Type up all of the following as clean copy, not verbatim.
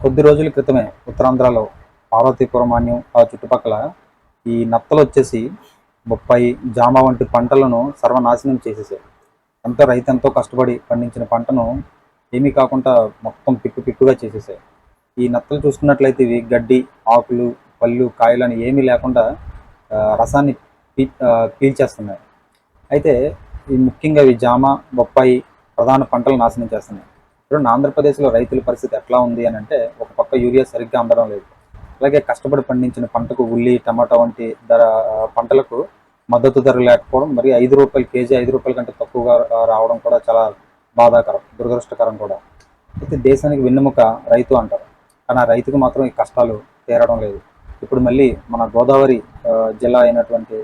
కొద్ది రోజుల క్రితమే ఉత్తరాంధ్రలో పార్వతీపురం మాన్యం ఆ చుట్టుపక్కల ఈ నత్తలు వచ్చేసి బొప్పాయి, జామ వంటి పంటలను సర్వనాశనం చేసేసాయి. రైతు ఎంతో కష్టపడి పండించిన పంటను ఏమీ కాకుండా మొత్తం పిక్కుగా చేసేసాయి. ఈ నత్తలు చూసుకున్నట్లయితే ఇవి గడ్డి, ఆకులు, పళ్ళు, కాయలని ఏమీ లేకుండా రసాన్ని పీల్చేస్తున్నాయి. అయితే ఈ ముఖ్యంగా ఇవి జామ, బొప్పాయి ప్రధాన పంటలు నాశనం చేస్తున్నాయి. ఇప్పుడు ఆంధ్రప్రదేశ్లో రైతుల పరిస్థితి ఎట్లా ఉంది అని అంటే, ఒక పక్క యూరియా సరిగ్గా అందడం లేదు, అలాగే కష్టపడి పండించిన పంటకు ఉల్లి, టమాటా వంటి పంటలకు మద్దతు ధర లేకపోవడం, మరి ₹5 కేజీ, ₹5 కంటే తక్కువగా రావడం కూడా చాలా బాధాకరం, దురదృష్టకరం కూడా. అయితే దేశానికి వెన్నెముక రైతు అంటారు, కానీ ఆ రైతుకు మాత్రం ఈ కష్టాలు తీరడం లేదు. ఇప్పుడు మళ్ళీ మన గోదావరి జిల్లా అయినటువంటి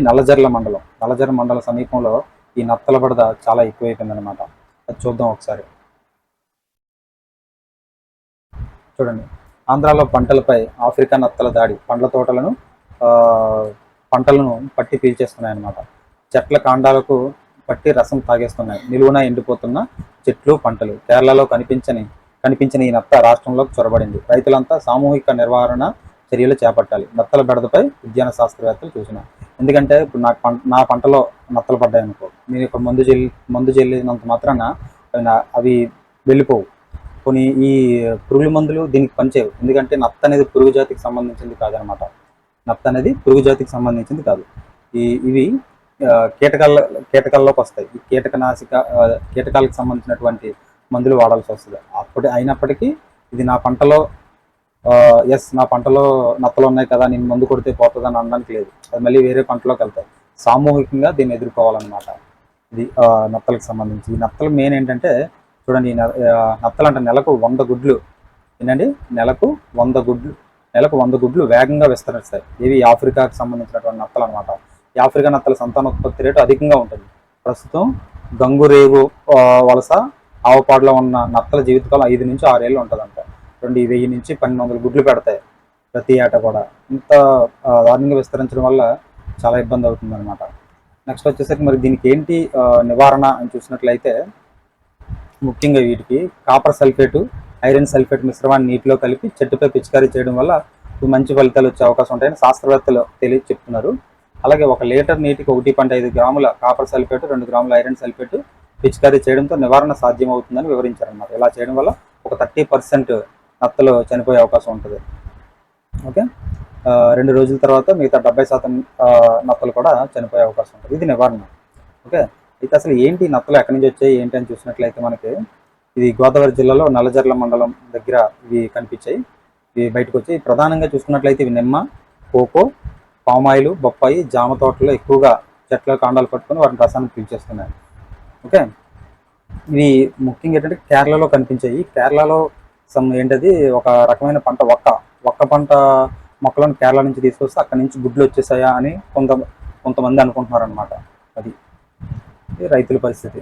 నల్లజర్ల మండలం సమీపంలో ఈ నత్తల బడద చాలా ఎక్కువైపోయిందనమాట. అది చూద్దాం ఒకసారి. చూడండి, ఆంధ్రాలో పంటలపై ఆఫ్రికా నత్తల దాడి పంటలను పట్టి పీల్చేస్తున్నాయన్నమాట. చెట్ల కాండాలకు పట్టి రసం తాగేస్తున్నాయి. నిలువున ఎండిపోతున్న చెట్లు, పంటలు. కేరళలో కనిపించిన ఈ నత్త రాష్ట్రంలోకి చొరబడింది. రైతులంతా సామూహిక నిర్వహణ చర్యలు చేపట్టాలి. నత్తల బెడదపై ఉద్యాన శాస్త్రవేత్తలు సూచన. ఎందుకంటే ఇప్పుడు నా పంటలో నత్తలు పడ్డాయి అనుకో, నేను ఇక్కడ మందు చెల్లినంత మాత్రాన అవి వెళ్ళిపోవు. కొన్ని ఈ పురుగుల మందులు దీనికి పనిచేయవు. ఎందుకంటే నత్త అనేది పురుగు జాతికి సంబంధించింది కాదనమాట. నత్త అనేది పురుగు జాతికి సంబంధించింది కాదు. ఇవి కీటకాల్లోకి వస్తాయి. ఈ కీటకాలకు సంబంధించినటువంటి మందులు వాడాల్సి వస్తుంది. అయినప్పటికీ ఇది నా పంటలో నా పంటలో నత్తలు ఉన్నాయి కదా, నేను మందు కొడితే పోతుందని అనడానికి లేదు. అది మళ్ళీ వేరే పంటలోకి వెళ్తాయి. సామూహికంగా దీన్ని ఎదుర్కోవాలన్నమాట. ఇది నత్తలకు సంబంధించి. ఈ నత్తలు మెయిన్ ఏంటంటే, చూడండి, నత్తలు అంటే నెలకు 100 గుడ్లు. ఏంటండి, నెలకు 100 గుడ్లు వేగంగా విస్తరిస్తాయి. ఇవి ఆఫ్రికాకు సంబంధించినటువంటి నత్తలు అనమాట. ఈ ఆఫ్రికా నత్తల సంతానోత్పత్తి రేటు అధికంగా ఉంటుంది. ప్రస్తుతం గంగురేగు వలస ఆవపాడులో ఉన్న నత్తల జీవితకాలం 5 నుంచి 6 ఏళ్ళు ఉంటుందంట. 1000 నుంచి 1200 గుడ్లు పెడతాయి ప్రతి ఏటా కూడా. ఇంత దారుణంగా విస్తరించడం వల్ల చాలా ఇబ్బంది అవుతుంది అనమాట. నెక్స్ట్ వచ్చేసరికి మరి దీనికి ఏంటి నివారణ అని చూసినట్లయితే, ముఖ్యంగా వీటికి కాపర్ సల్ఫేటు, ఐరన్ సల్ఫేట్ మిశ్రమాన్ని నీటిలో కలిపి చెట్టుపై పిచికారీ చేయడం వల్ల మంచి ఫలితాలు వచ్చే అవకాశం ఉంటాయని శాస్త్రవేత్తలు చెప్తున్నారు. అలాగే 1 లీటర్ నీటికి 1.5 గ్రాముల కాపర్ సల్ఫేట్, 2 గ్రాముల ఐరన్ సల్ఫేట్ పిచికారీ చేయడంతో నివారణ సాధ్యమవుతుందని వివరించారన్నమాట. ఇలా చేయడం వల్ల ఒక 30% నత్తలు చనిపోయే అవకాశం ఉంటుంది. ఓకే, 2 రోజుల తర్వాత మిగతా 70% నత్తలు కూడా చనిపోయే అవకాశం ఉంటుంది. ఇది నివారణ. ఓకే, అయితే అసలు ఏంటి నత్తలు ఎక్కడి నుంచి వచ్చాయి ఏంటి అని చూసినట్లయితే, మనకి ఇది గోదావరి జిల్లాలో నల్లజర్ల మండలం దగ్గర ఇవి కనిపించాయి. ఇవి బయటకు వచ్చి ప్రధానంగా చూసుకున్నట్లయితే ఇవి నిమ్మ, కోకో, పామాయిలు, బొప్పాయి, జామ తోటల్లో ఎక్కువగా చెట్ల కాండాలు పట్టుకొని వాటిని రసాన్ని పీల్చేస్తున్నాయి. ఓకే, ఇవి ముఖ్యంగా ఏంటంటే కేరళలో కనిపించాయి. కేరళలో ఏంటది ఒక రకమైన పంట, ఒక్క పంట మొక్కలను కేరళ నుంచి తీసుకొస్తే అక్కడి నుంచి గుడ్లు వచ్చేసాయా అని కొంతమంది అనుకుంటున్నారు అనమాట. అది రైతుల పరిస్థితి.